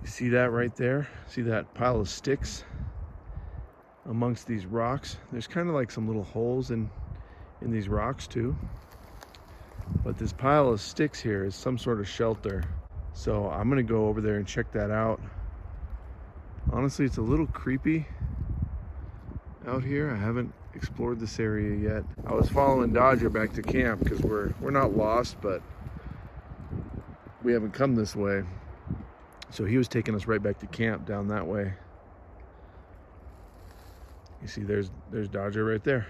You see that right there? See that pile of sticks amongst these rocks? There's kind of like some little holes in these rocks too. But this pile of sticks here is some sort of shelter. So I'm gonna go over there and check that out. Honestly, it's a little creepy out here. I haven't explored this area yet. I was following Dodger back to camp because we're not lost, but we haven't come this way. So he was taking us right back to camp down that way. You see there's Dodger right there.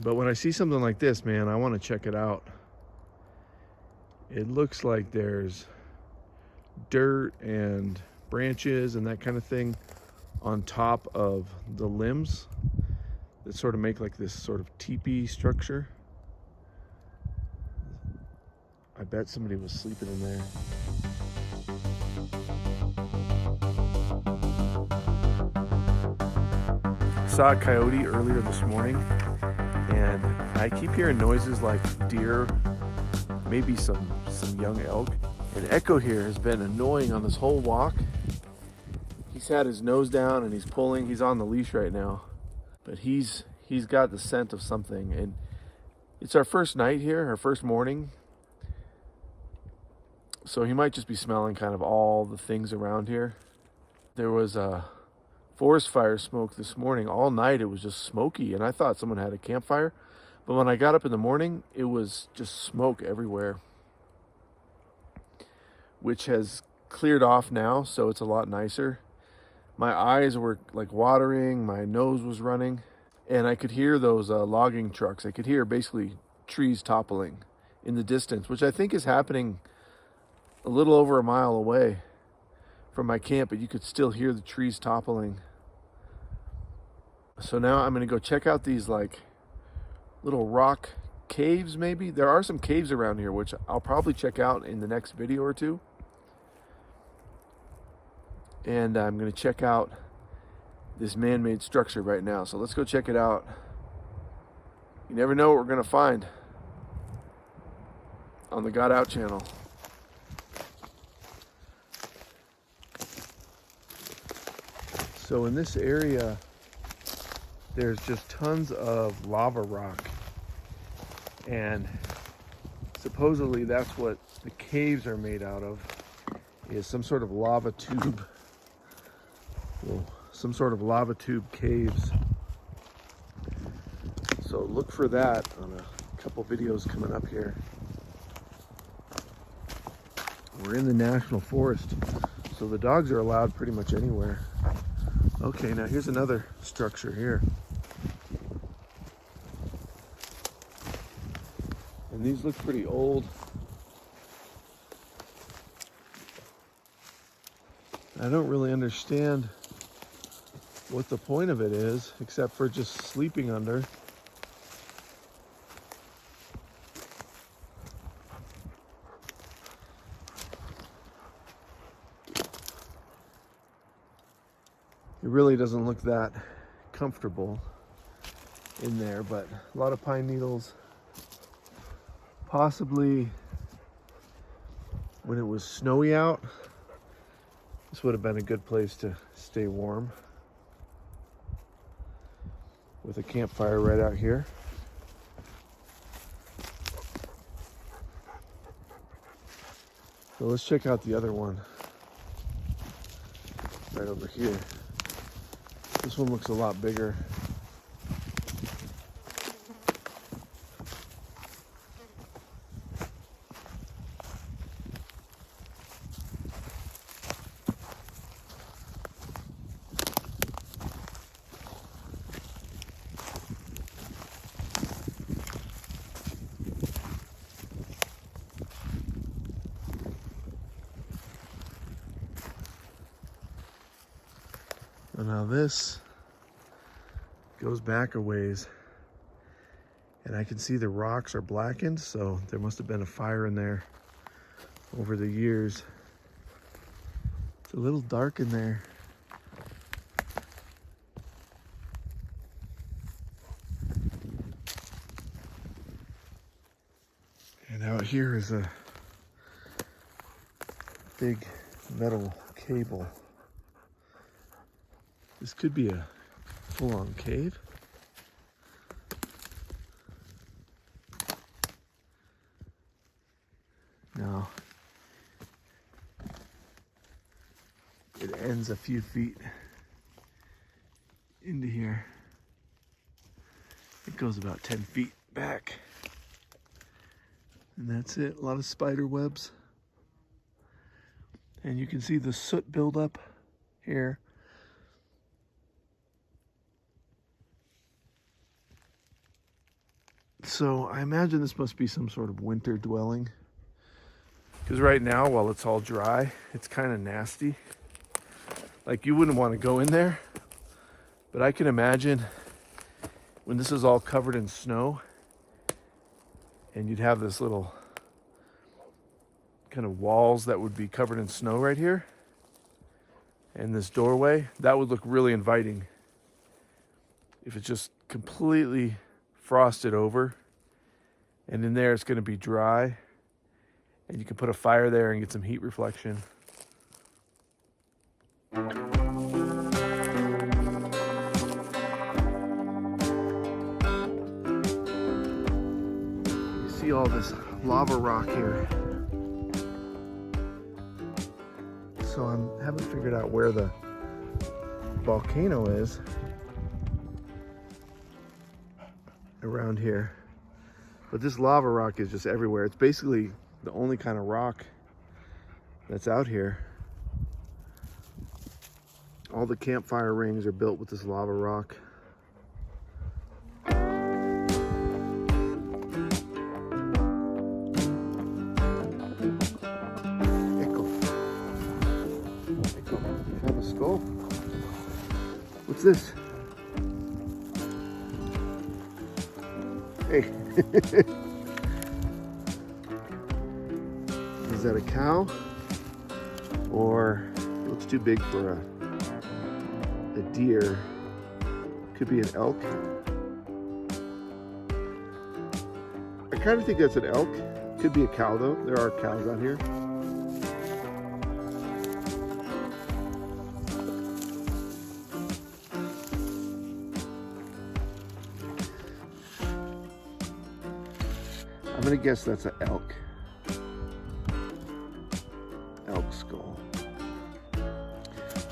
But when I see something like this, man, I want to check it out. It looks like there's dirt and branches and that kind of thing on top of the limbs that sort of make like this sort of teepee structure. I bet somebody was sleeping in there. Saw a coyote earlier this morning, and I keep hearing noises like deer, maybe some young elk. And Echo here has been annoying on this whole walk. He's had his nose down and he's pulling. He's on the leash right now, but he's got the scent of something. And it's our first night here, our first morning. So he might just be smelling kind of all the things around here. There was a forest fire smoke this morning. All night it was just smoky, and I thought someone had a campfire. But when I got up in the morning, it was just smoke everywhere, which has cleared off now, so it's a lot nicer. My eyes were like watering, my nose was running, and I could hear those logging trucks. I could hear basically trees toppling in the distance, which I think is happening a little over a mile away from my camp, but you could still hear the trees toppling. So now I'm gonna go check out these like little rock caves maybe. There are some caves around here, which I'll probably check out in the next video or two. And I'm gonna check out this man-made structure right now. So let's go check it out. You never know what we're gonna find on the Got Out channel. So in this area, there's just tons of lava rock, and supposedly that's what the caves are made out of, is some sort of lava tube. Well, some sort of lava tube caves. So look for that on a couple videos coming up here. We're in the national forest, so the dogs are allowed pretty much anywhere. Okay, now here's another structure here. And these look pretty old. I don't really understand what the point of it is, except for just sleeping under. It really doesn't look that comfortable in there, but a lot of pine needles. Possibly when it was snowy out, this would have been a good place to stay warm with a campfire right out here. So let's check out the other one right over here. This one looks a lot bigger. And now this goes back a ways, and I can see the rocks are blackened, so there must have been a fire in there over the years. It's a little dark in there. And out here is a big metal cable. This could be a full-on cave. No. It ends a few feet into here. It goes about 10 feet back. And that's it. A lot of spider webs. And you can see the soot buildup here. So I imagine this must be some sort of winter dwelling. Because right now, while it's all dry, it's kind of nasty. Like, you wouldn't want to go in there. But I can imagine when this is all covered in snow and you'd have this little kind of walls that would be covered in snow right here and this doorway, that would look really inviting. If it's just completely frosted over and in there it's going to be dry and you can put a fire there and get some heat reflection. You see all this lava rock here. So I haven't figured out where the volcano is around here. But this lava rock is just everywhere. It's basically the only kind of rock that's out here. All the campfire rings are built with this lava rock. Found a skull. What's this? Hey. Is that a cow? Or it looks too big for a deer. Could be an elk. I kind of think that's an elk. Could be a cow though. There are cows out here. I'm gonna guess that's an elk. Elk skull.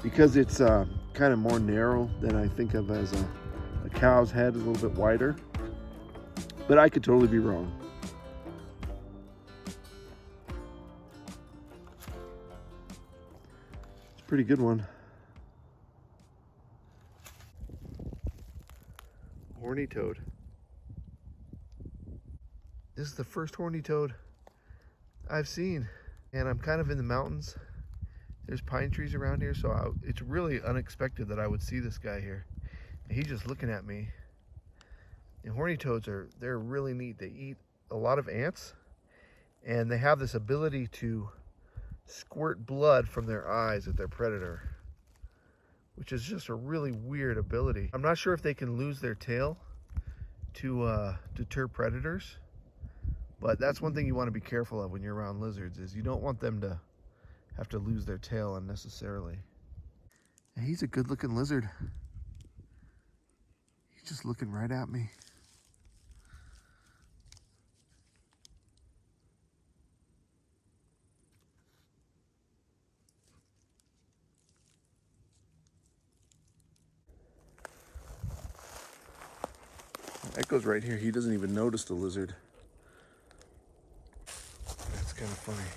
Because it's kind of more narrow than I think of as a cow's head, is a little bit wider. But I could totally be wrong. It's a pretty good one. Horny toad. This is the first horny toad I've seen, and I'm kind of in the mountains. There's pine trees around here, so it's really unexpected that I would see this guy here. And he's just looking at me. And horny toads they're really neat. They eat a lot of ants, and they have this ability to squirt blood from their eyes at their predator, which is just a really weird ability. I'm not sure if they can lose their tail to deter predators. But that's one thing you want to be careful of when you're around lizards, is you don't want them to have to lose their tail unnecessarily. And he's a good looking lizard. He's just looking right at me. Echo's right here. He doesn't even notice the lizard. That's kind of funny.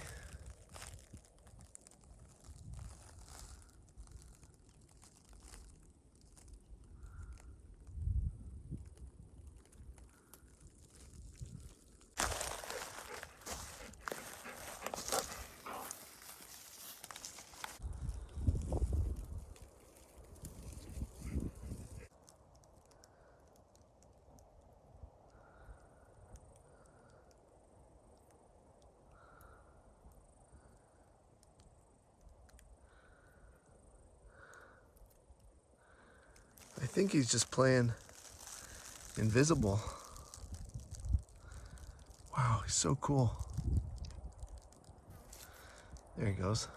I think he's just playing invisible. Wow, he's so cool. There he goes.